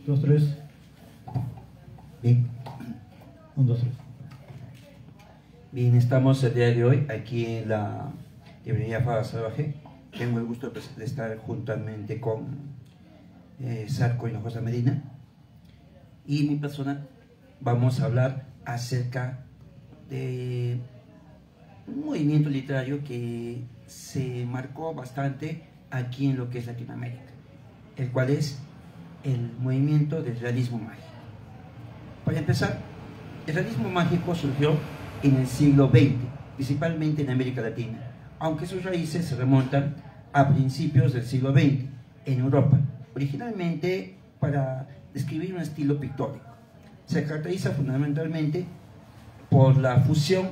2, 3. Bien. 1, 2, 3. Bien, estamos el día de hoy aquí en la librería Fada Salvaje. Tengo el gusto de estar juntamente con Sarko Hinojosa Medina y mi persona. Vamos a hablar acerca de un movimiento literario que se marcó bastante aquí en lo que es Latinoamérica, el cual es el movimiento del realismo mágico. Para empezar, el realismo mágico surgió en el siglo XX, principalmente en América Latina, aunque sus raíces se remontan a principios del siglo XX en Europa, originalmente para describir un estilo pictórico. Se caracteriza fundamentalmente por la fusión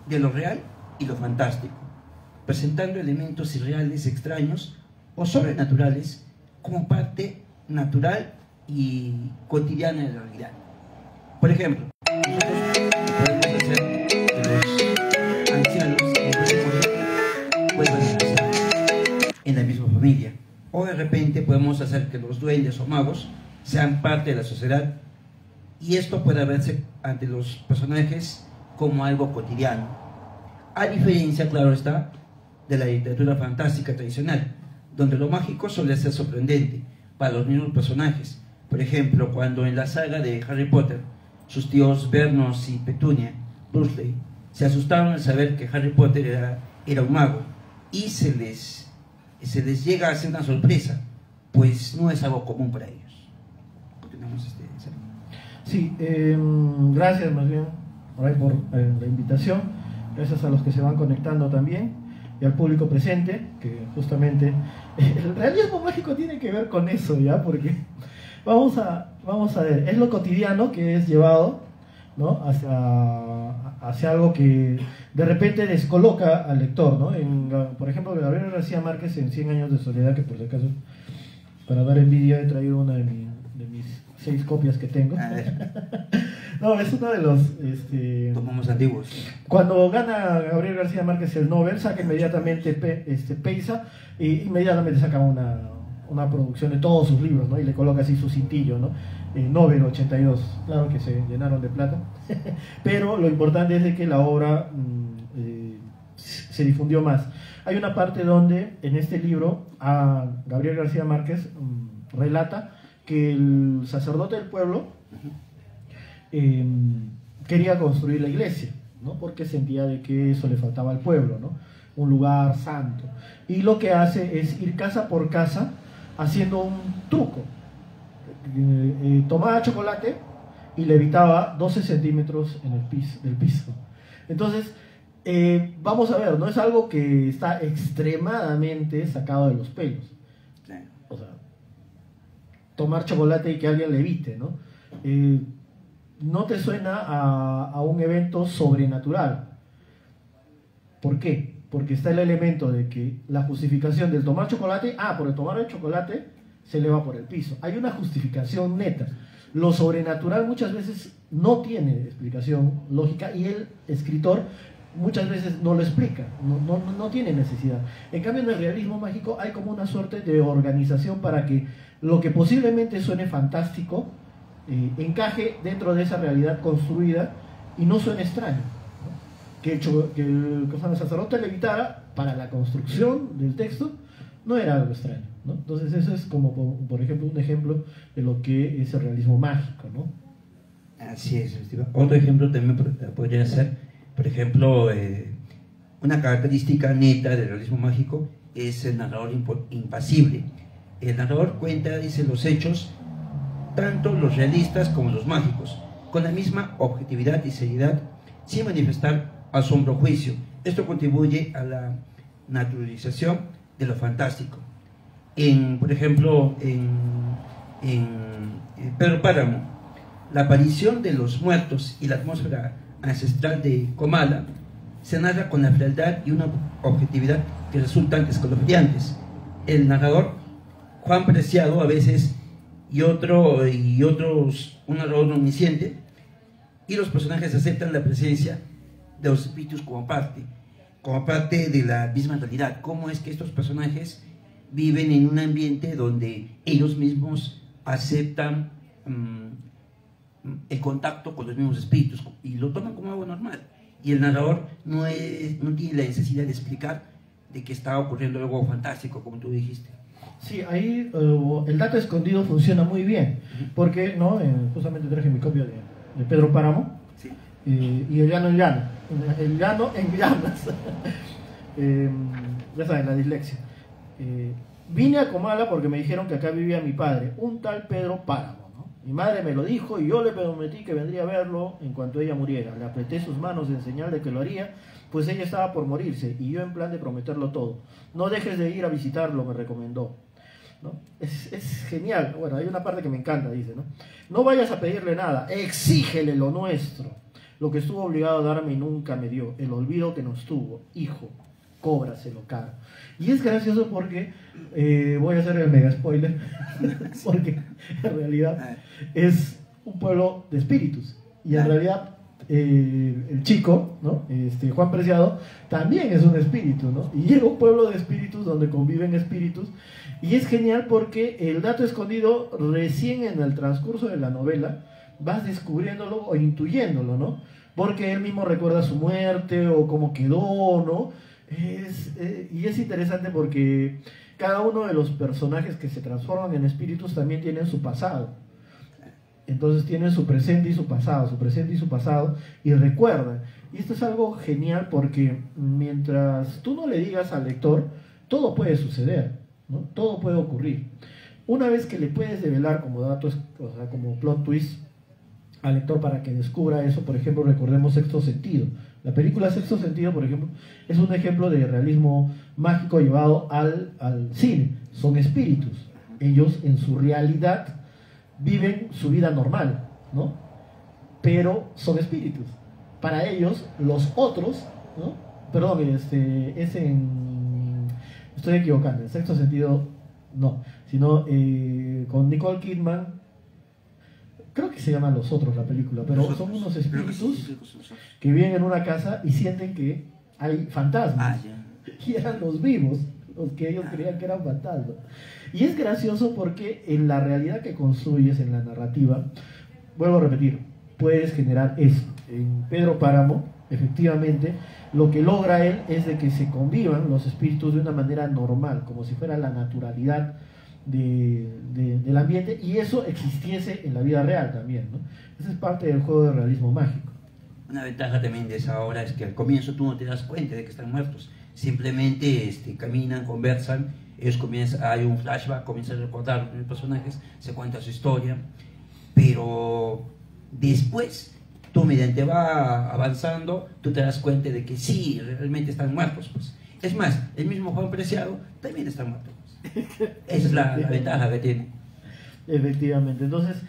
de lo real y lo fantástico, presentando elementos irreales, extraños o sobrenaturales como parte natural y cotidiana de la realidad. Por ejemplo, nosotros podemos hacer que los ancianos vuelvan a nacer en la misma familia, o de repente podemos hacer que los duendes o magos sean parte de la sociedad, y esto puede verse ante los personajes como algo cotidiano, a diferencia, claro está, de la literatura fantástica tradicional, donde lo mágico suele ser sorprendente para los mismos personajes. Por ejemplo, cuando en la saga de Harry Potter, sus tíos Vernos y Petunia, Dursley, se asustaron al saber que Harry Potter era un mago, y se les llega a hacer una sorpresa, pues no es algo común para ellos. Continuamos Sí, gracias más bien por la invitación, gracias a los que se van conectando también y al público presente, que justamente el realismo mágico tiene que ver con eso, ¿ya? Porque vamos a ver, es lo cotidiano que es llevado, ¿no? hacia algo que de repente descoloca al lector, ¿no? Por ejemplo, Gabriel García Márquez en 100 años de soledad, que por si acaso, para dar envidia, he traído una de mis 6 copias que tengo. No, es uno de los... tomamos antiguos. Cuando gana Gabriel García Márquez el Nobel, saca inmediatamente Peysa, y inmediatamente saca una producción de todos sus libros, ¿no? Y le coloca así su cintillo, ¿no? Nobel 82, claro que se llenaron de plata. Pero lo importante es de que la obra se difundió más. Hay una parte donde en este libro a Gabriel García Márquez relata que el sacerdote del pueblo quería construir la iglesia, ¿no? Porque sentía de que eso le faltaba al pueblo, ¿no? Un lugar santo. Y lo que hace es ir casa por casa haciendo un truco. Tomaba chocolate y levitaba 12 centímetros en del piso. Entonces, vamos a ver, no es algo que está extremadamente sacado de los pelos. O sea, tomar chocolate y que alguien levite, ¿no? No te suena a un evento sobrenatural. ¿Por qué? Porque está el elemento de que la justificación del tomar chocolate, por el tomar el chocolate se eleva por el piso. Hay una justificación neta. Lo sobrenatural muchas veces no tiene explicación lógica y el escritor muchas veces no lo explica, no tiene necesidad. En cambio, en el realismo mágico hay como una suerte de organización para que lo que posiblemente suene fantástico encaje dentro de esa realidad construida y no suene extraño, ¿no? Que el sacerdote levitara para la construcción del texto no era algo extraño, ¿no? Entonces eso es como, por ejemplo, un ejemplo de lo que es el realismo mágico, ¿no? Así es. Otro ejemplo también podría ser, por ejemplo, una característica neta del realismo mágico es el narrador impasible. El narrador dice los hechos, tanto los realistas como los mágicos, con la misma objetividad y seriedad, sin manifestar asombro o juicio. Esto contribuye a la naturalización de lo fantástico. Por ejemplo, en Pedro Páramo, la aparición de los muertos y la atmósfera ancestral de Comala se narra con la frialdad y una objetividad que resultan escalofriantes. El narrador, Juan Preciado, a veces, un narrador omnisciente, y los personajes aceptan la presencia de los espíritus como parte de la misma realidad. Cómo es que estos personajes viven en un ambiente donde ellos mismos aceptan el contacto con los mismos espíritus y lo toman como algo normal. Y el narrador no tiene la necesidad de explicar de que está ocurriendo algo fantástico, como tú dijiste. Sí, ahí el dato escondido funciona muy bien, porque ¿no? Justamente traje mi copia de Pedro Páramo, Sí. Y el llano en llamas. Ya saben, la dislexia. Vine a Comala porque me dijeron que acá vivía mi padre, un tal Pedro Páramo, ¿no? Mi madre me lo dijo y yo le prometí que vendría a verlo en cuanto ella muriera. Le apreté sus manos en señal de que lo haría, pues ella estaba por morirse y yo en plan de prometerlo todo. No dejes de ir a visitarlo, me recomendó, ¿no? Es genial. Bueno, hay una parte que me encanta, dice, ¿no? No vayas a pedirle nada, exígele lo nuestro. Lo que estuvo obligado a darme y nunca me dio, el olvido que nos tuvo, hijo, cóbraselo caro. Y es gracioso porque, voy a hacer el mega spoiler, porque en realidad es un pueblo de espíritus. Y en realidad el chico, ¿no? Juan Preciado, también es un espíritu, ¿no? Y llega un pueblo de espíritus donde conviven espíritus. Y es genial porque el dato escondido recién en el transcurso de la novela vas descubriéndolo o intuyéndolo, ¿no? Porque él mismo recuerda su muerte o cómo quedó, ¿no? Y es interesante porque cada uno de los personajes que se transforman en espíritus también tienen su pasado. Entonces tienen su presente y su pasado, su presente y su pasado, y recuerdan. Y esto es algo genial porque mientras tú no le digas al lector, todo puede suceder, ¿no? Todo puede ocurrir. Una vez que le puedes develar como datos, o sea, como plot twist al lector para que descubra eso, por ejemplo, recordemos Sexto Sentido. La película Sexto Sentido, por ejemplo, es un ejemplo de realismo mágico llevado al cine. Son espíritus. Ellos en su realidad viven su vida normal, ¿no? Pero son espíritus. Para ellos, los otros, ¿no? Perdón, estoy equivocando, en Sexto Sentido no, sino con Nicole Kidman, creo que se llama Los Otros la película, pero son unos espíritus que viven en una casa y sienten que hay fantasmas, y eran los vivos los que ellos creían que eran fantasmas. Y es gracioso porque en la realidad que construyes, en la narrativa, vuelvo a repetir, puedes generar eso. En Pedro Páramo, efectivamente, lo que logra él es de que se convivan los espíritus de una manera normal, como si fuera la naturalidad del ambiente, y eso existiese en la vida real también, ¿no? Esa es parte del juego de realismo mágico. Una ventaja también de esa obra es que al comienzo tú no te das cuenta de que están muertos, simplemente caminan, conversan, ellos hay un flashback, comienzan a recordar los personajes, se cuenta su historia, pero después tú mediante va avanzando, tú te das cuenta de que sí, realmente están muertos, pues. Es más, el mismo Juan Preciado también está muerto, pues. Esa es la ventaja que tiene. Efectivamente. Entonces,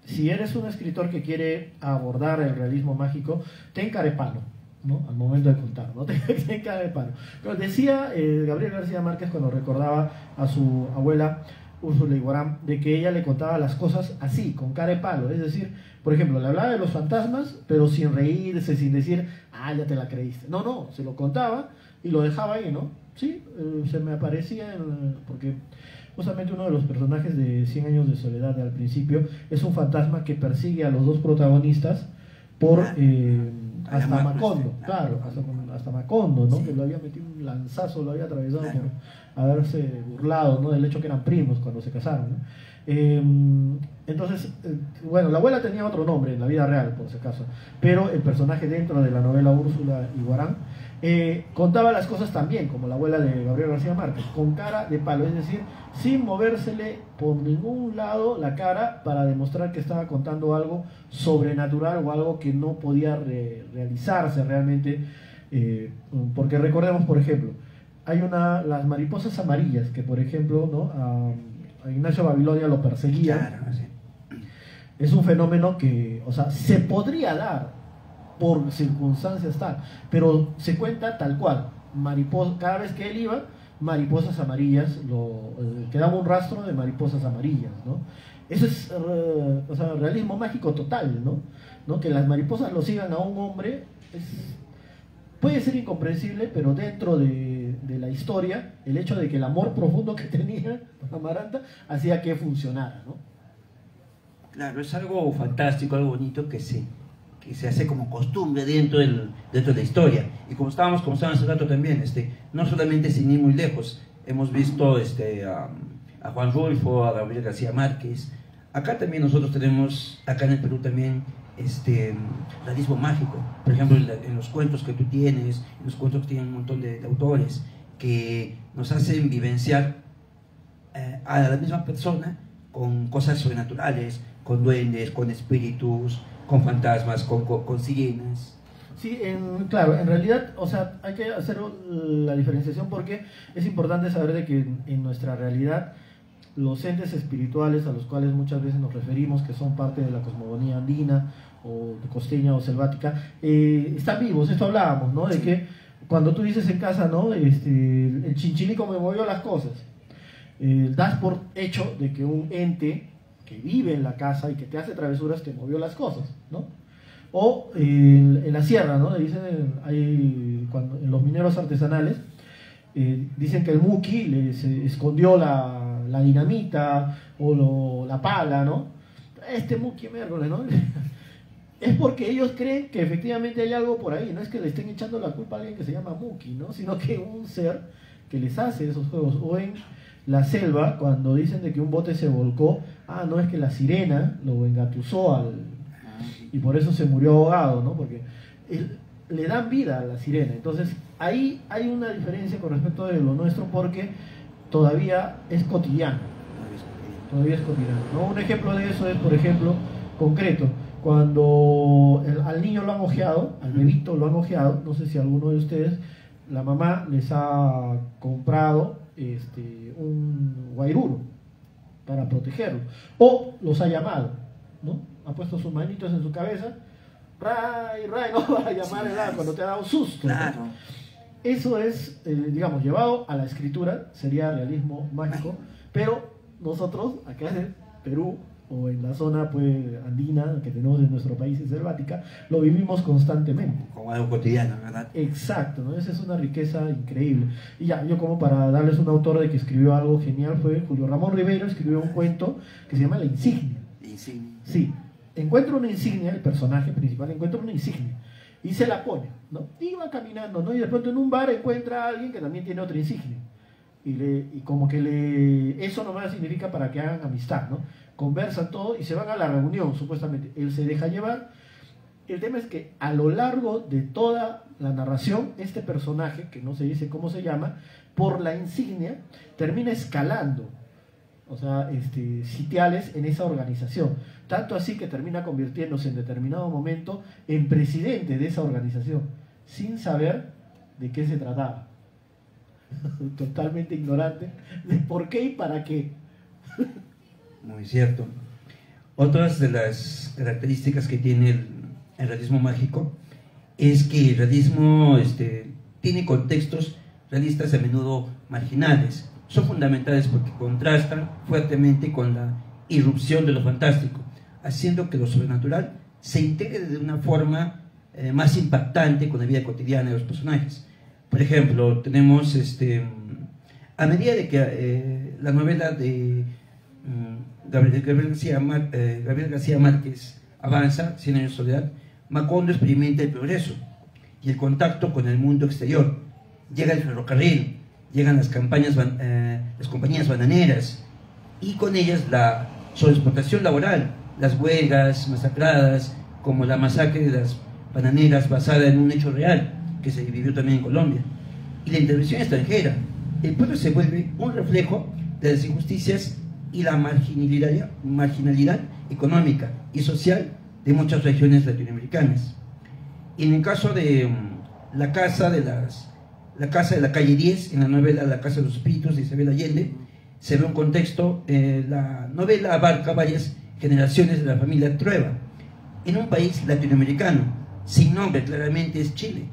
si eres un escritor que quiere abordar el realismo mágico, ten carepalo, ¿no? Al momento de contar, ¿no? Ten carepalo. Pero decía Gabriel García Márquez cuando recordaba a su abuela Úrsula Iguarán, de que ella le contaba las cosas así, con cara de palo. Es decir, por ejemplo, le hablaba de los fantasmas, pero sin reírse, sin decir, ah, ya te la creíste. No, no, se lo contaba y lo dejaba ahí, ¿no? Sí, se me aparecía, porque justamente uno de los personajes de 100 años de soledad al principio es un fantasma que persigue a los dos protagonistas por hasta Macondo, claro, hasta Macondo, ¿no? Sí. Que lo había metido un lanzazo, lo había atravesado, claro, por haberse burlado, ¿no? Del hecho que eran primos cuando se casaron, ¿no? Entonces, bueno, la abuela tenía otro nombre en la vida real, por si acaso, pero el personaje dentro de la novela Úrsula Iguarán contaba las cosas también, como la abuela de Gabriel García Márquez, con cara de palo, es decir, sin movérsele por ningún lado la cara para demostrar que estaba contando algo sobrenatural o algo que no podía realizarse realmente, porque recordemos, por ejemplo, hay las mariposas amarillas que, por ejemplo, ¿no? A Ignacio Babilonia lo perseguía. Claro, sí. Es un fenómeno que, o sea, se podría dar por circunstancias tal, pero se cuenta tal cual. Cada vez que él iba, mariposas amarillas, quedaba un rastro de mariposas amarillas, ¿no? Eso es, o sea, realismo mágico total, ¿no? Que las mariposas lo sigan a un hombre puede ser incomprensible, pero dentro de la historia, el hecho de que el amor profundo que tenía Amaranta hacía que funcionara, ¿no? Claro, es algo fantástico, algo bonito que se hace como costumbre dentro de la historia. Y como estábamos conversando hace rato también, no solamente sin ir muy lejos, hemos visto a Juan Rulfo, a Gabriel García Márquez. Acá también nosotros tenemos, acá en el Perú también, realismo mágico. Por ejemplo, en los cuentos que tú tienes, en los cuentos que tienen un montón de autores, que nos hacen vivenciar a la misma persona con cosas sobrenaturales, con duendes, con espíritus, con fantasmas, con sirenas. Sí, claro, en realidad, o sea, hay que hacer la diferenciación porque es importante saber de que en nuestra realidad los entes espirituales a los cuales muchas veces nos referimos, que son parte de la cosmogonía andina o costeña o selvática, están vivos. Esto hablábamos, ¿no? De que cuando tú dices en casa, ¿no? El chinchilico me movió las cosas. Das por hecho de que un ente que vive en la casa y que te hace travesuras te movió las cosas, ¿no? O en la sierra, ¿no? Cuando, en los mineros artesanales dicen que el muqui les escondió la dinamita o la pala, ¿no? Este muqui miércoles, ¿no? Es porque ellos creen que efectivamente hay algo por ahí, no es que le estén echando la culpa a alguien que se llama muqui, ¿no? Sino que un ser que les hace esos juegos. O en la selva, cuando dicen de que un bote se volcó, no, es que la sirena lo engatusó y por eso se murió ahogado, ¿no? Porque le dan vida a la sirena. Entonces, ahí hay una diferencia con respecto de lo nuestro porque todavía es cotidiano. Todavía es cotidiano, ¿no? Un ejemplo de eso es, por ejemplo, concreto, cuando al niño lo han ojeado, al bebito lo han ojeado, no sé si alguno de ustedes, la mamá les ha comprado un guairuro para protegerlo, o los ha llamado, ¿no? Ha puesto sus manitos en su cabeza, ray, no para llamar cuando te ha dado un susto, ¿no? Claro. Eso es, digamos, llevado a la escritura, sería realismo mágico, pero nosotros, acá en el Perú, o en la zona pues andina que tenemos en nuestro país y selvática, lo vivimos constantemente. Como algo cotidiano, ¿verdad? Exacto, ¿no? Esa es una riqueza increíble. Y ya, yo como para darles un autor de que escribió algo genial fue Julio Ramón Ribeiro, escribió un cuento que se llama La Insignia. Insignia. Sí, encuentra una insignia, el personaje principal encuentra una insignia y se la pone, ¿no? Y va caminando, ¿no? Y de pronto en un bar encuentra a alguien que también tiene otra insignia. Y como que eso nomás significa para que hagan amistad, ¿no? Conversan todo y se van a la reunión, supuestamente. Él se deja llevar. El tema es que a lo largo de toda la narración, este personaje, que no se dice cómo se llama, por la insignia, termina escalando, o sea, sitiales en esa organización. Tanto así que termina convirtiéndose en determinado momento en presidente de esa organización, sin saber de qué se trataba. Totalmente ignorante de por qué y para qué. Muy cierto. Otras de las características que tiene el realismo mágico es que el realismo tiene contextos realistas a menudo marginales. Son fundamentales porque contrastan fuertemente con la irrupción de lo fantástico, haciendo que lo sobrenatural se integre de una forma más impactante con la vida cotidiana de los personajes. Por ejemplo, tenemos, a medida de que la novela de Gabriel García Márquez avanza, 100 años de soledad, Macondo experimenta el progreso y el contacto con el mundo exterior. Llega el ferrocarril, llegan las compañías bananeras y con ellas la sobreexplotación laboral, las huelgas masacradas, como la masacre de las bananeras basada en un hecho real que se vivió también en Colombia, y la intervención extranjera. El pueblo se vuelve un reflejo de las injusticias y la marginalidad económica y social de muchas regiones latinoamericanas. Y en el caso de la casa de la calle 10, en la novela La Casa de los Espíritus de Isabel Allende, se ve un contexto, la novela abarca varias generaciones de la familia Trueba, en un país latinoamericano, sin nombre, claramente es Chile.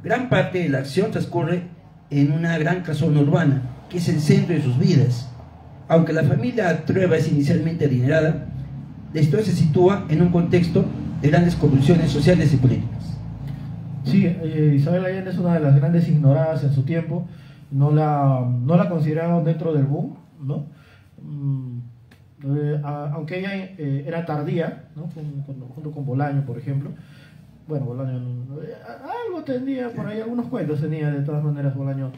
Gran parte de la acción transcurre en una gran casona urbana, que es el centro de sus vidas. Aunque la familia Trueba es inicialmente adinerada, la historia se sitúa en un contexto de grandes convulsiones sociales y políticas. Sí, Isabel Allende es una de las grandes ignoradas en su tiempo, no la consideraron dentro del boom, ¿no? Aunque ella era tardía, ¿no? Junto con Bolaño, por ejemplo. Bueno, Bolaño algo tenía por ahí, algunos cuentos tenía de todas maneras Bolaño,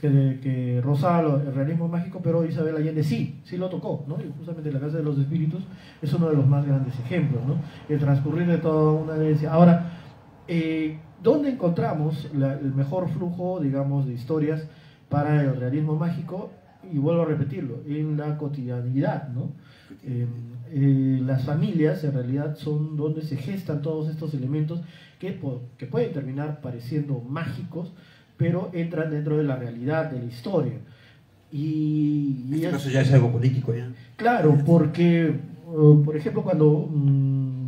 que rozaba el realismo mágico, pero Isabel Allende sí lo tocó, ¿no? Y justamente La Casa de los Espíritus es uno de los más grandes ejemplos, ¿no? El transcurrir de toda una herencia. Ahora, ¿dónde encontramos el mejor flujo, digamos, de historias para el realismo mágico? Y vuelvo a repetirlo, en la cotidianidad, ¿no? Las familias en realidad son donde se gestan todos estos elementos que pueden terminar pareciendo mágicos, pero entran dentro de la realidad, de la historia. En este caso ya es algo político, ¿ya? Claro, porque, por ejemplo, cuando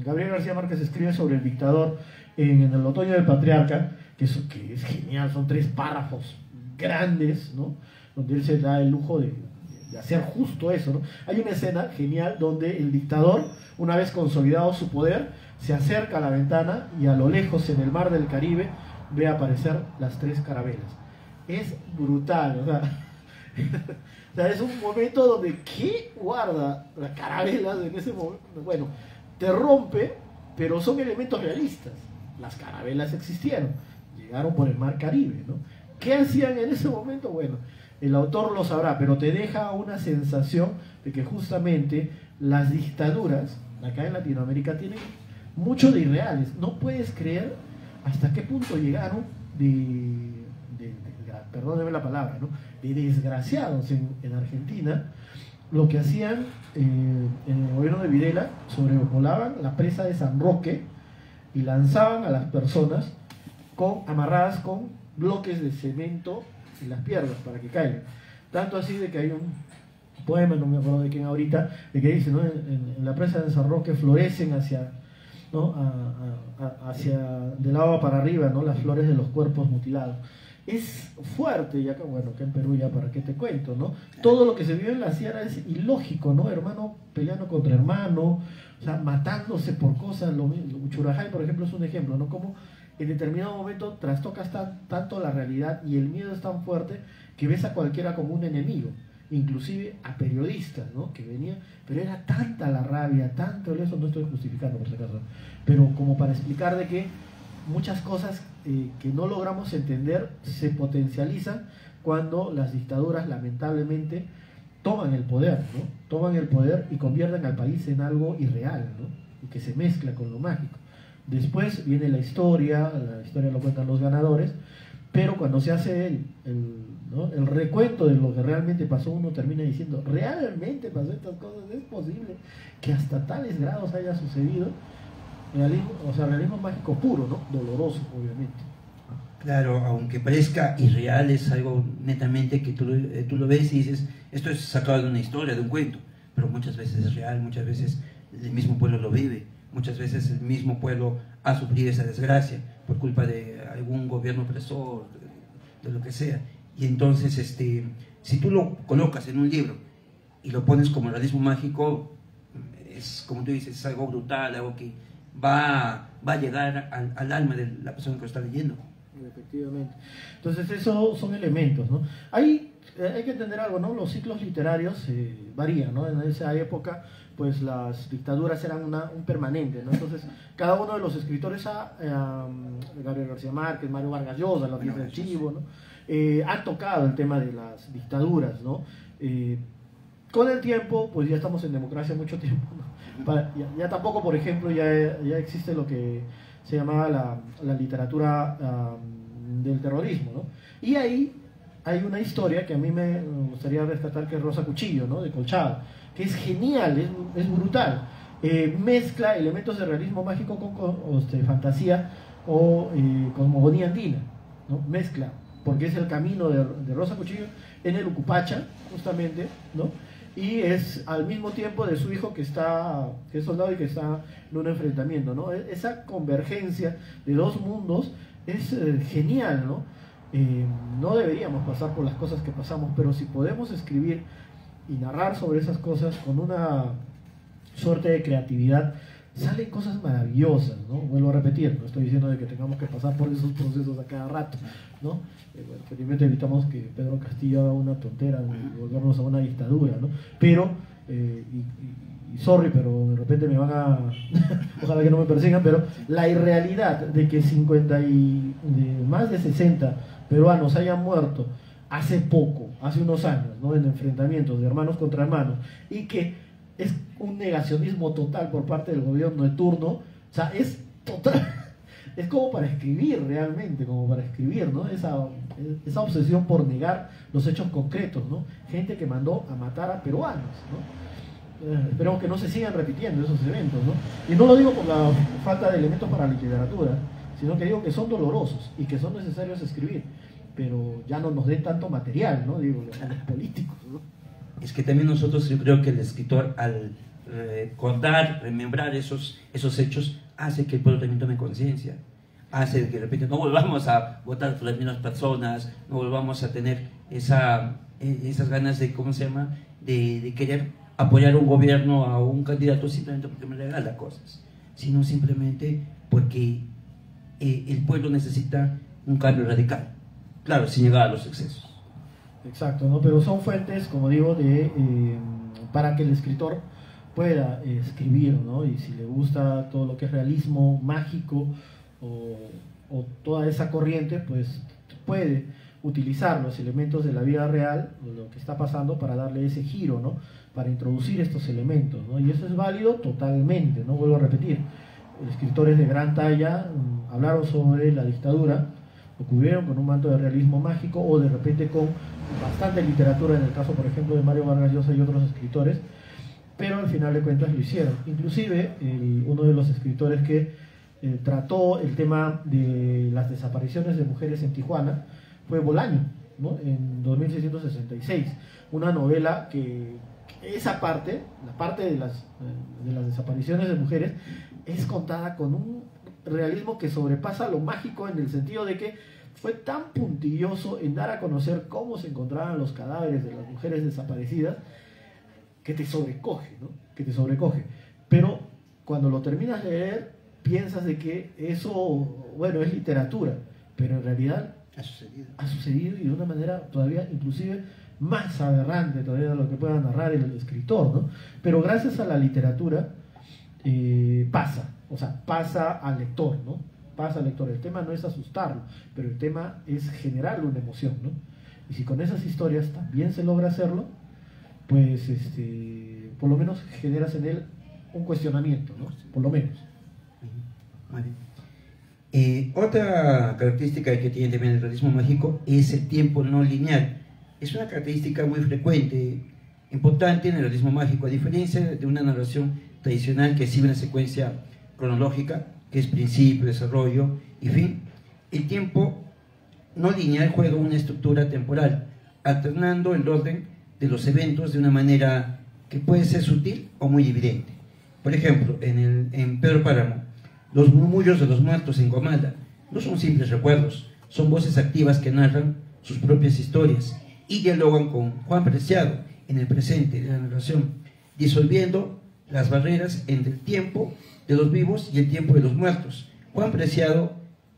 Gabriel García Márquez escribe sobre el dictador en el Otoño del Patriarca, que es genial, son 3 párrafos grandes, ¿no? Donde él se da el lujo de hacer justo eso, ¿no? Hay una escena genial donde el dictador, una vez consolidado su poder, se acerca a la ventana y a lo lejos, en el mar del Caribe, ve aparecer las 3 carabelas. Es brutal, o sea, es un momento donde ¿qué guarda las carabelas en ese momento? Bueno, te rompe, pero son elementos realistas. Las carabelas existieron, llegaron por el mar Caribe, ¿no? ¿Qué hacían en ese momento? Bueno, el autor lo sabrá, pero te deja una sensación de que justamente las dictaduras acá en Latinoamérica tienen mucho de irreales. No puedes creer hasta qué punto llegaron perdóneme la palabra, ¿no? De desgraciados en Argentina. Lo que hacían en el gobierno de Videla, sobrevolaban la presa de San Roque y lanzaban a las personas amarradas con bloques de cemento en las piernas para que caigan. Tanto así de que hay un poema, no me acuerdo de quién ahorita, de que dice, ¿no? En la presa de San Roque florecen hacia, ¿no? hacia del agua para arriba, ¿no? Las flores de los cuerpos mutilados. Es fuerte, y acá, bueno, acá en Perú ya para qué te cuento, ¿no? Todo lo que se vive en la sierra es ilógico, ¿no? Hermano peleando contra hermano, o sea, matándose por cosas. Uchurajay, por ejemplo, es un ejemplo, ¿no? Como en determinado momento trastocas tanto la realidad y el miedo es tan fuerte que ves a cualquiera como un enemigo, inclusive a periodistas, ¿no? Que venían, pero era tanta la rabia, tanto eso, no estoy justificando por si acaso, pero como para explicar de que muchas cosas que no logramos entender se potencializan cuando las dictaduras lamentablemente toman el poder, ¿no? Toman el poder y convierten al país en algo irreal, ¿no? Y que se mezcla con lo mágico. Después viene la historia lo cuentan los ganadores, pero cuando se hace ¿no? el recuento de lo que realmente pasó, uno termina diciendo, ¿realmente pasó estas cosas? ¿Es posible que hasta tales grados haya sucedido? Realismo mágico puro, ¿no? Doloroso, obviamente. Claro, aunque parezca irreal, es algo netamente que tú lo ves y dices, esto es sacado de una historia, de un cuento, pero muchas veces es real, muchas veces el mismo pueblo lo vive, muchas veces el mismo pueblo ha sufrido esa desgracia por culpa de algún gobierno opresor, de lo que sea. Y entonces, si tú lo colocas en un libro y lo pones como realismo mágico, es como tú dices, es algo brutal, algo que va a llegar al alma de la persona que lo está leyendo. Efectivamente. Entonces esos son elementos, ¿no? Hay que entender algo, ¿no? Los ciclos literarios varían, ¿no? En esa época, pues las dictaduras eran un permanente, ¿no? Entonces, cada uno de los escritores, Gabriel García Márquez, Mario Vargas Llosa, Los Días del Chivo, ¿no? Han tocado el tema de las dictaduras, ¿no? Con el tiempo, pues ya estamos en democracia mucho tiempo, ¿no? Ya tampoco, por ejemplo, ya existe lo que se llamaba la literatura del terrorismo, ¿no? Y ahí hay una historia que a mí me gustaría rescatar, que es Rosa Cuchillo, ¿no? De Colchado, que es genial, es brutal. Mezcla elementos de realismo mágico con fantasía o cosmogonía andina, ¿no? Mezcla, porque es el camino de Rosa Cuchillo en el Ucupacha, justamente, ¿no? Y es al mismo tiempo de su hijo que es soldado y que está en un enfrentamiento, ¿no? Esa convergencia de dos mundos es genial, ¿no? No deberíamos pasar por las cosas que pasamos, pero si podemos escribir y narrar sobre esas cosas con una suerte de creatividad, salen cosas maravillosas, ¿no? Vuelvo a repetir, no estoy diciendo de que tengamos que pasar por esos procesos a cada rato, ¿no? Felizmente evitamos que Pedro Castillo haga una tontera y volvernos a una dictadura, ¿no? Pero, y y sorry, pero de repente me van a, ojalá que no me persigan, pero la irrealidad de que más de 60 peruanos hayan muerto hace poco, hace unos años, ¿no? En enfrentamientos de hermanos contra hermanos, y que es un negacionismo total por parte del gobierno de turno, o sea, es total, es como para escribir realmente, como para escribir, ¿no? Esa obsesión por negar los hechos concretos, ¿no? Gente que mandó a matar a peruanos, ¿no? Esperemos que no se sigan repitiendo esos eventos, ¿no? Y no lo digo por la falta de elementos para la literatura, sino que digo que son dolorosos y que son necesarios escribir, pero ya no nos den tanto material, ¿no? Digo, a los políticos, ¿no? Es que también nosotros, yo creo que el escritor, al recordar, remembrar esos hechos, hace que el pueblo también tome conciencia, hace que de repente no volvamos a votar por las mismas personas, no volvamos a tener esas ganas de, ¿cómo se llama?, de querer apoyar un gobierno, a un candidato simplemente porque me regala cosas, sino simplemente porque el pueblo necesita un cambio radical, claro, sin llegar a los excesos. Exacto, ¿no? Pero son fuentes, como digo, para que el escritor pueda escribir, ¿no? Y si le gusta todo lo que es realismo mágico o toda esa corriente, pues puede utilizar los elementos de la vida real, lo que está pasando, para darle ese giro, ¿no? Para introducir estos elementos, ¿no? Y eso es válido totalmente, ¿no? Vuelvo a repetir, escritores de gran talla hablaron sobre la dictadura, lo cubrieron con un manto de realismo mágico o de repente con bastante literatura, en el caso, por ejemplo, de Mario Vargas Llosa y otros escritores, pero al final de cuentas lo hicieron. Inclusive, uno de los escritores que trató el tema de las desapariciones de mujeres en Tijuana fue Bolaño, ¿no? En 2666, una novela que esa parte, la parte de las desapariciones de mujeres, es contada con un realismo que sobrepasa lo mágico, en el sentido de que fue tan puntilloso en dar a conocer cómo se encontraban los cadáveres de las mujeres desaparecidas, que te sobrecoge, ¿no? Que te sobrecoge. Pero cuando lo terminas de leer, piensas de que eso, bueno, es literatura, pero en realidad ha sucedido, y de una manera todavía inclusive más aberrante todavía de lo que pueda narrar el escritor, ¿no? Pero gracias a la literatura pasa al lector, ¿no? Pasa al lector. El tema no es asustarlo, pero el tema es generarle una emoción, ¿no? Y si con esas historias también se logra hacerlo, pues por lo menos generas en él un cuestionamiento, ¿no? Por lo menos. Muy bien. Otra característica que tiene también el realismo mágico es el tiempo no lineal. Es una característica muy frecuente, importante en el realismo mágico, a diferencia de una narración tradicional que sigue una secuencia cronológica, que es principio, desarrollo y fin. El tiempo no lineal juega una estructura temporal, alternando el orden de los eventos de una manera que puede ser sutil o muy evidente. Por ejemplo, en Pedro Páramo, los murmullos de los muertos en Comala no son simples recuerdos, son voces activas que narran sus propias historias y dialogan con Juan Preciado en el presente de la narración, disolviendo las barreras entre el tiempo de los vivos y el tiempo de los muertos. Juan Preciado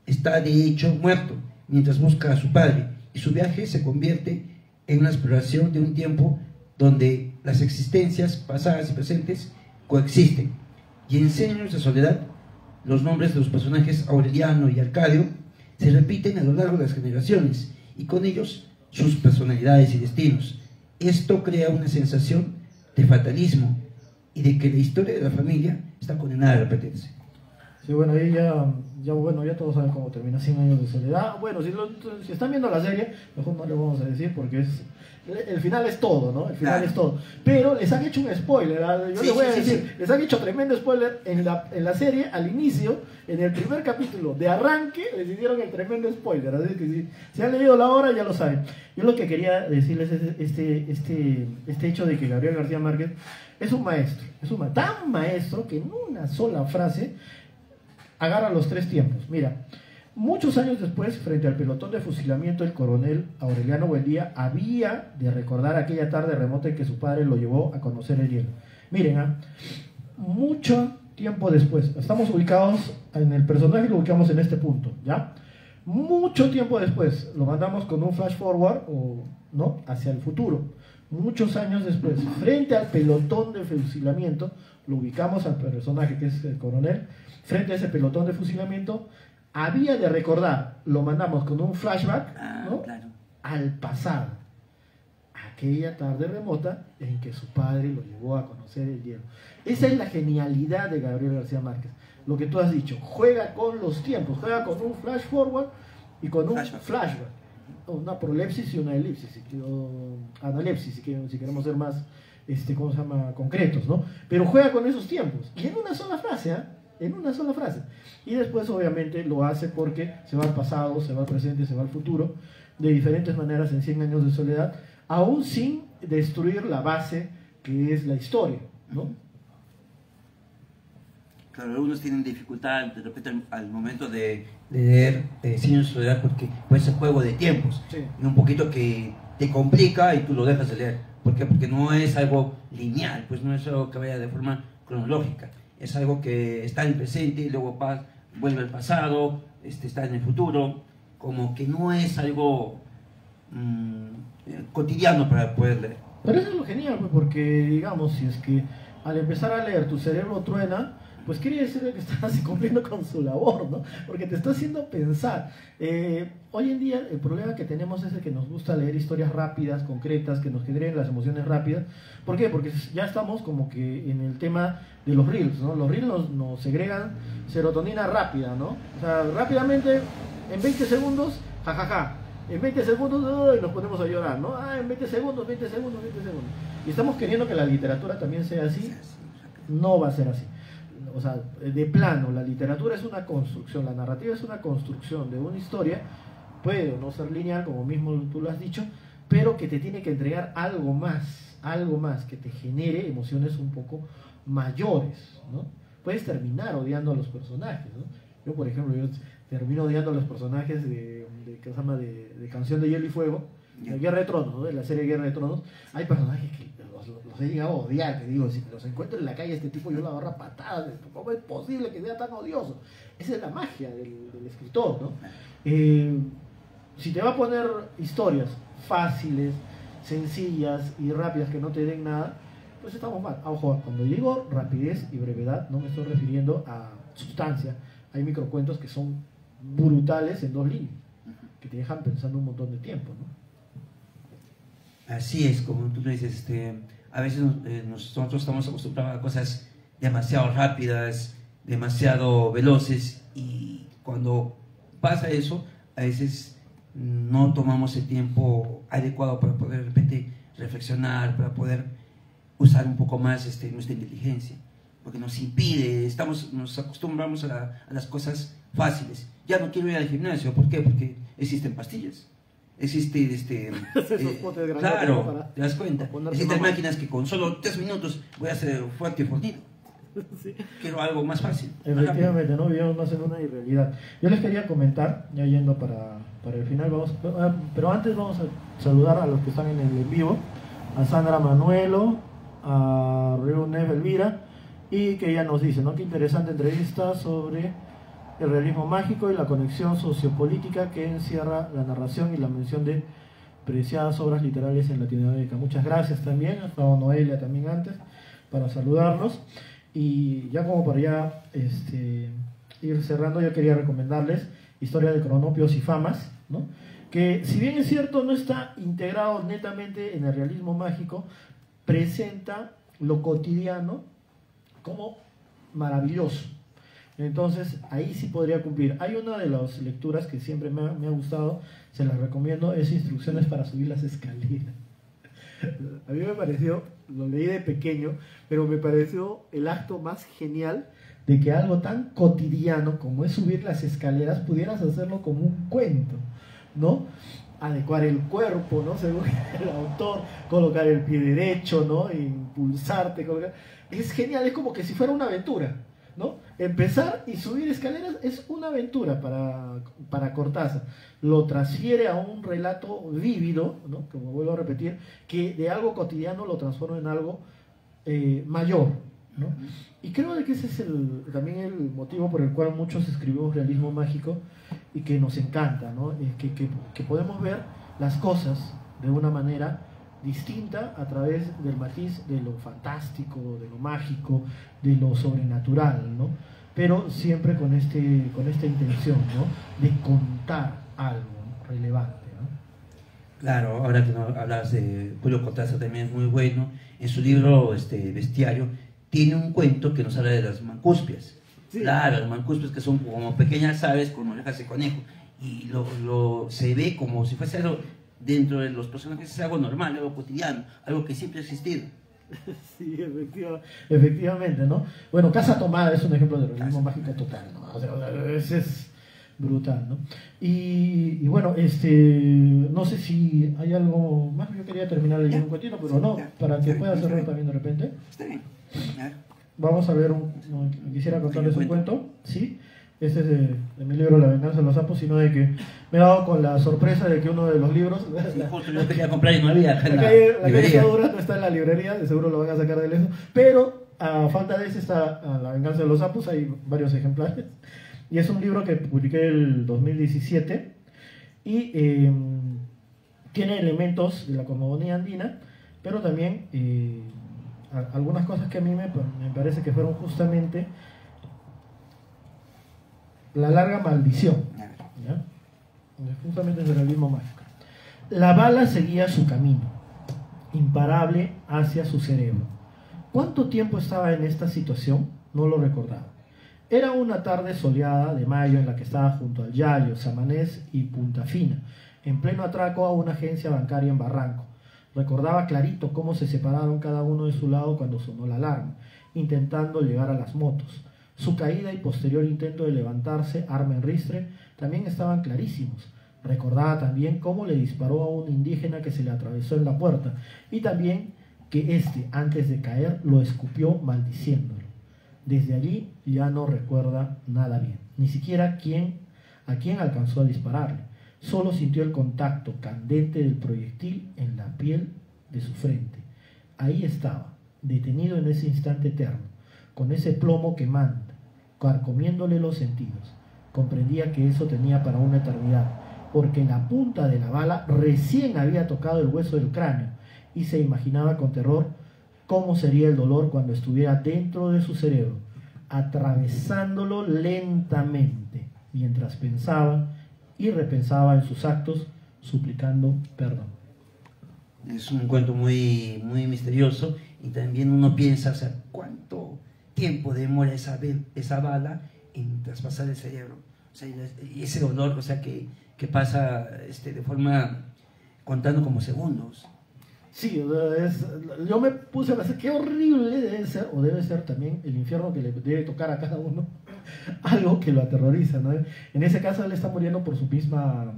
está de hecho muerto mientras busca a su padre, y su viaje se convierte en una exploración de un tiempo donde las existencias pasadas y presentes coexisten. Y en 100 años de soledad, los nombres de los personajes Aureliano y Arcadio se repiten a lo largo de las generaciones, y con ellos sus personalidades y destinos. Esto crea una sensación de fatalismo y de que la historia de la familia está condenada a repetirse. Sí, bueno, ahí ya todos saben cómo termina 100 años de soledad. Bueno, si están viendo la serie, mejor no le vamos a decir, porque el final es todo, ¿no? El final es todo. Pero les han hecho un spoiler, yo les voy a decir, les han hecho tremendo spoiler en la serie, al inicio, en el primer capítulo de arranque, les hicieron el tremendo spoiler. Así que si han leído la obra, ya lo saben. Yo lo que quería decirles es este hecho de que Gabriel García Márquez es un maestro, tan maestro que en una sola frase agarra los tres tiempos. Mira, muchos años después, frente al pelotón de fusilamiento, el coronel Aureliano Buendía había de recordar aquella tarde remota en que su padre lo llevó a conocer el hielo. Miren, mucho tiempo después, estamos ubicados en el personaje, lo ubicamos en este punto, ¿ya? Mucho tiempo después, lo mandamos con un flash forward, ¿no?, hacia el futuro. muchos años después, frente al pelotón de fusilamiento, lo ubicamos al personaje que es el coronel, frente a ese pelotón de fusilamiento, había de recordar, lo mandamos con un flashback, ¿no? Claro. Al pasado, aquella tarde remota en que su padre lo llevó a conocer el hielo. Esa es la genialidad de Gabriel García Márquez. Lo que tú has dicho, juega con los tiempos, juega con un flash forward y con un flashback. Una prolepsis y una elipsis, o analepsis, si queremos ser más ¿cómo se llama? Concretos, ¿no? Pero juega con esos tiempos, y en una sola frase, ¿eh? En una sola frase. Y después, obviamente, lo hace porque se va al pasado, se va al presente, se va al futuro, de diferentes maneras en 100 años de soledad, aún sin destruir la base que es la historia, ¿no? Claro, algunos tienen dificultad de repente al momento de leer 100 años de soledad porque puede ser juego de tiempos, Sí. y un poquito que te complica y tú lo dejas de leer. ¿Por qué? Porque no es algo lineal, pues no es algo que vaya de forma cronológica. Es algo que está en el presente y luego vuelve al pasado, está en el futuro, como que no es algo cotidiano para poder leer. Pero eso es lo genial, pues, porque, digamos, si es que al empezar a leer tu cerebro truena, pues quiere decir que estás cumpliendo con su labor, ¿no? Porque te está haciendo pensar. Hoy en día el problema que tenemos es el que nos gusta leer historias rápidas, concretas, que nos generen las emociones rápidas. ¿Por qué? Porque ya estamos como que en el tema de los reels, ¿no? Los reels nos segregan serotonina rápida, ¿no? O sea, rápidamente, en 20 segundos, jajaja. En 20 segundos nos ponemos a llorar, ¿no? En 20 segundos, 20 segundos, 20 segundos. Y estamos queriendo que la literatura también sea así. No va a ser así. O sea, de plano, la literatura es una construcción, la narrativa es una construcción de una historia, puede o no ser lineal, como mismo tú lo has dicho, pero que te tiene que entregar algo más, que te genere emociones un poco mayores, ¿no? Puedes terminar odiando a los personajes, ¿no? Yo, por ejemplo, termino odiando a los personajes ¿qué se llama? De Canción de Hielo y Fuego, de Guerra de Tronos, ¿no? De la serie Guerra de Tronos. Hay personajes que los he llegado a odiar, que digo, si los encuentro en la calle este tipo yo lo agarro a patadas, ¿cómo es posible que sea tan odioso? Esa es la magia del escritor, ¿no? Si te va a poner historias fáciles, sencillas y rápidas que no te den nada, pues estamos mal. Ojo, cuando digo rapidez y brevedad no me estoy refiriendo a sustancia. Hay microcuentos que son brutales en 2 líneas, que te dejan pensando un montón de tiempo, ¿no? Así es, como tú lo dices, a veces nosotros estamos acostumbrados a cosas demasiado rápidas, demasiado veloces, y cuando pasa eso, a veces no tomamos el tiempo adecuado para poder de repente reflexionar, para poder usar un poco más nuestra inteligencia, porque nos impide, nos acostumbramos a las cosas fáciles. Ya no quiero ir al gimnasio, ¿por qué? Porque existen pastillas. Existe claro, te das cuenta. Existen máquinas que con solo 3 minutos voy a ser fuerte y fornido. Sí. Quiero algo más fácil. Efectivamente, no vivimos más en una irrealidad. Yo les quería comentar, ya yendo para el final, pero antes vamos a saludar a los que están en el en vivo, a Sandra Manuelo, a Reunef Elvira, y que ella nos dice, ¿no? Qué interesante entrevista sobre el realismo mágico y la conexión sociopolítica que encierra la narración y la mención de preciadas obras literarias en Latinoamérica. Muchas gracias también, ha estado Noelia también antes, para saludarnos. Y ya como para ya ir cerrando, yo quería recomendarles Historia de Cronopios y Famas, ¿no? Que si bien es cierto no está integrado netamente en el realismo mágico, presenta lo cotidiano como maravilloso. Entonces ahí sí podría cumplir. Hay una de las lecturas que siempre me ha gustado, se las recomiendo, es Instrucciones para subir las escaleras. A mí me pareció, lo leí de pequeño, pero me pareció el acto más genial de que algo tan cotidiano como es subir las escaleras pudieras hacerlo como un cuento, ¿no? Adecuar el cuerpo, ¿no? Según el autor, colocar el pie derecho, ¿no? Impulsarte, es genial, es como que si fuera una aventura, ¿no? Empezar y subir escaleras es una aventura para Cortázar. Lo transfiere a un relato vívido, ¿no? Como vuelvo a repetir, que de algo cotidiano lo transforma en algo mayor, ¿no? Y creo que ese es también el motivo por el cual muchos escribimos realismo mágico y que nos encanta, ¿no? Que podemos ver las cosas de una manera distinta a través del matiz de lo fantástico, de lo mágico, de lo sobrenatural, ¿no? Pero siempre con esta intención, ¿no? De contar algo, ¿no?, relevante, ¿no? Claro, ahora que hablas de Julio Cortázar, también es muy bueno. En su libro Bestiario tiene un cuento que nos habla de las mancuspias. Sí. Claro, las mancuspias, que son como pequeñas aves con orejas de conejo, y se ve como si fuese algo dentro de los personajes, es algo normal, algo cotidiano, algo que siempre ha existido. Sí, efectivamente, ¿no? Bueno, Casa Tomada es un ejemplo de realismo mágico total, ¿no? O sea, es brutal, ¿no? Y bueno, no sé si hay algo más. Yo quería terminar leyendo un cuentito, pero no, para que pueda hacerlo también de repente. Está bien. Vamos a ver, quisiera contarles un cuento, ¿sí? Este es de mi libro La venganza de los sapos, sino de que me he dado con la sorpresa de que uno de los libros... Sí, justo yo quería comprar y no había. La calle Sadura no está en la librería, de seguro lo van a sacar del eso, pero a falta de ese está La venganza de los sapos, hay varios ejemplares, y es un libro que publiqué el 2017, y tiene elementos de la cosmogonía andina, pero también algunas cosas que a mí me parece que fueron justamente la larga maldición, ¿ya? Justamente es el realismo mágico. La bala seguía su camino, imparable hacia su cerebro. ¿Cuánto tiempo estaba en esta situación? No lo recordaba. Era una tarde soleada de mayo en la que estaba junto al Yayo, Samanés y Punta Fina, en pleno atraco a una agencia bancaria en Barranco. Recordaba clarito cómo se separaron cada uno de su lado cuando sonó la alarma, intentando llegar a las motos. Su caída y posterior intento de levantarse, arma en ristre, también estaban clarísimos. Recordaba también cómo le disparó a un indígena que se le atravesó en la puerta, y también que antes de caer, lo escupió maldiciéndolo. Desde allí ya no recuerda nada bien, ni siquiera a quién alcanzó a dispararle. Solo sintió el contacto candente del proyectil en la piel de su frente. Ahí estaba, detenido en ese instante eterno, con ese plomo quemante, carcomiéndole los sentidos. Comprendía que eso tenía para una eternidad, porque la punta de la bala recién había tocado el hueso del cráneo, y se imaginaba con terror cómo sería el dolor cuando estuviera dentro de su cerebro, atravesándolo lentamente, mientras pensaba y repensaba en sus actos, suplicando perdón. Es un cuento muy, muy misterioso, y también uno piensa, o sea, ¿cuánto tiempo demora esa bala en traspasar el cerebro? O sea, y ese dolor, o sea, que pasa de forma, contando como segundos. Sí, yo me puse a pensar qué horrible debe ser también el infierno que le debe tocar a cada uno, algo que lo aterroriza, ¿no? En ese caso él está muriendo por su misma,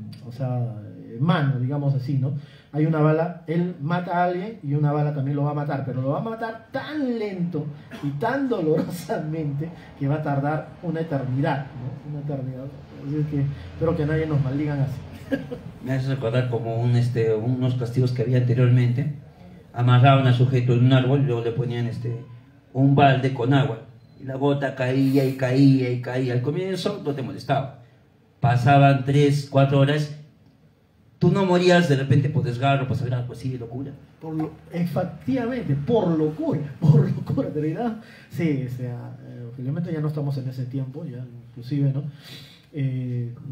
mano, digamos así, ¿no? Hay una bala, él mata a alguien y una bala también lo va a matar, pero lo va a matar tan lento y tan dolorosamente que va a tardar una eternidad, ¿no? Una eternidad. Así que espero que nadie nos maldigan así. Me hace recordar como unos castigos que había anteriormente. Amarraban al sujeto en un árbol y luego le ponían un balde con agua, y la gota caía y caía y caía. Al comienzo no te molestaba, pasaban 3, 4 horas, tú no morías de repente por desgarro, por saber, pues sí, locura. Efectivamente, por locura, de verdad. Sí, obviamente ya no estamos en ese tiempo, ya inclusive, ¿no?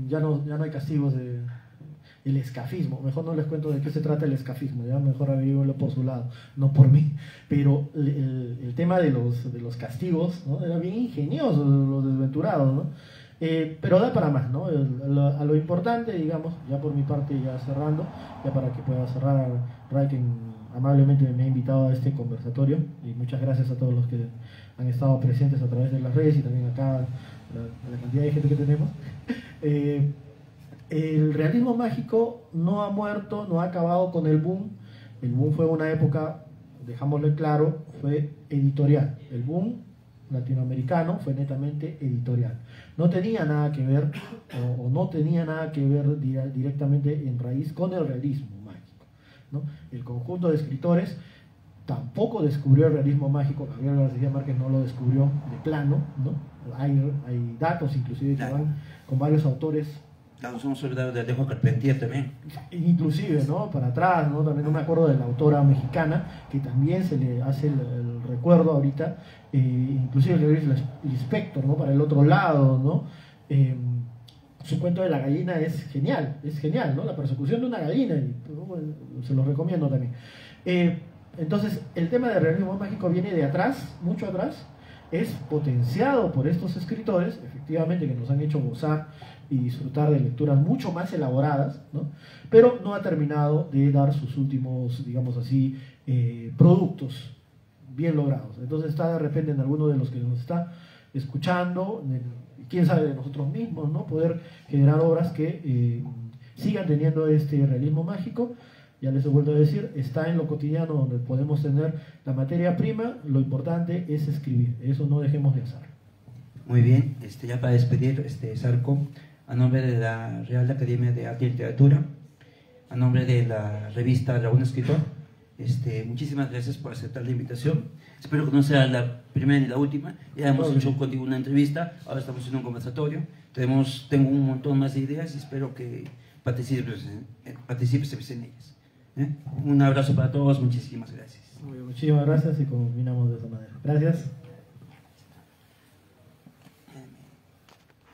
Ya no hay castigos del escafismo. Mejor no les cuento de qué se trata el escafismo, ya mejor averiguenlo por su lado, no por mí. Pero el tema de los castigos, ¿no? Era bien ingenioso, los desventurados, ¿no? Pero da para más, ¿no? A lo importante, digamos, ya por mi parte, ya cerrando, ya para que pueda cerrar, Ray, que amablemente me ha invitado a este conversatorio, y muchas gracias a todos los que han estado presentes a través de las redes y también acá, la cantidad de gente que tenemos. El realismo mágico no ha muerto, no ha acabado con el boom. El boom fue una época, dejámoslo claro, fue editorial. El boom latinoamericano fue netamente editorial. No tenía nada que ver, o no tenía nada que ver directamente en raíz con el realismo mágico, ¿no? El conjunto de escritores tampoco descubrió el realismo mágico. Gabriel García Márquez no lo descubrió de plano, ¿no? Hay datos inclusive que van con varios autores Nos hemos olvidado de Alejo Carpentier también. Inclusive, ¿no? Para atrás, ¿no? También no me acuerdo de la autora mexicana, que también se le hace el recuerdo ahorita, inclusive el Inspector, ¿no? Para el otro lado, ¿no? Su cuento de la gallina es genial, ¿no? La persecución de una gallina, y, bueno, se los recomiendo también. Entonces, el tema del realismo mágico viene de atrás, mucho atrás, es potenciado por estos escritores, efectivamente, que nos han hecho gozar y disfrutar de lecturas mucho más elaboradas, ¿no? Pero no ha terminado de dar sus últimos, digamos así, productos bien logrados. Entonces está de repente en alguno de los que nos está escuchando, quién sabe de nosotros mismos, ¿no? Poder generar obras que sigan teniendo este realismo mágico. Ya les he vuelto a decir, está en lo cotidiano donde podemos tener la materia prima, lo importante es escribir, eso no dejemos de hacer. Muy bien, ya para despedir, Sarco, a nombre de la Real Academia de Arte y Literatura, a nombre de la revista Laguna Escritor, muchísimas gracias por aceptar la invitación. Espero que no sea la primera ni la última. Ya hemos hecho contigo una entrevista, ahora estamos haciendo un conversatorio. Tengo un montón más de ideas y espero que participes en ellas. Un abrazo para todos, muchísimas gracias. Muchísimas gracias y combinamos de esa manera. Gracias.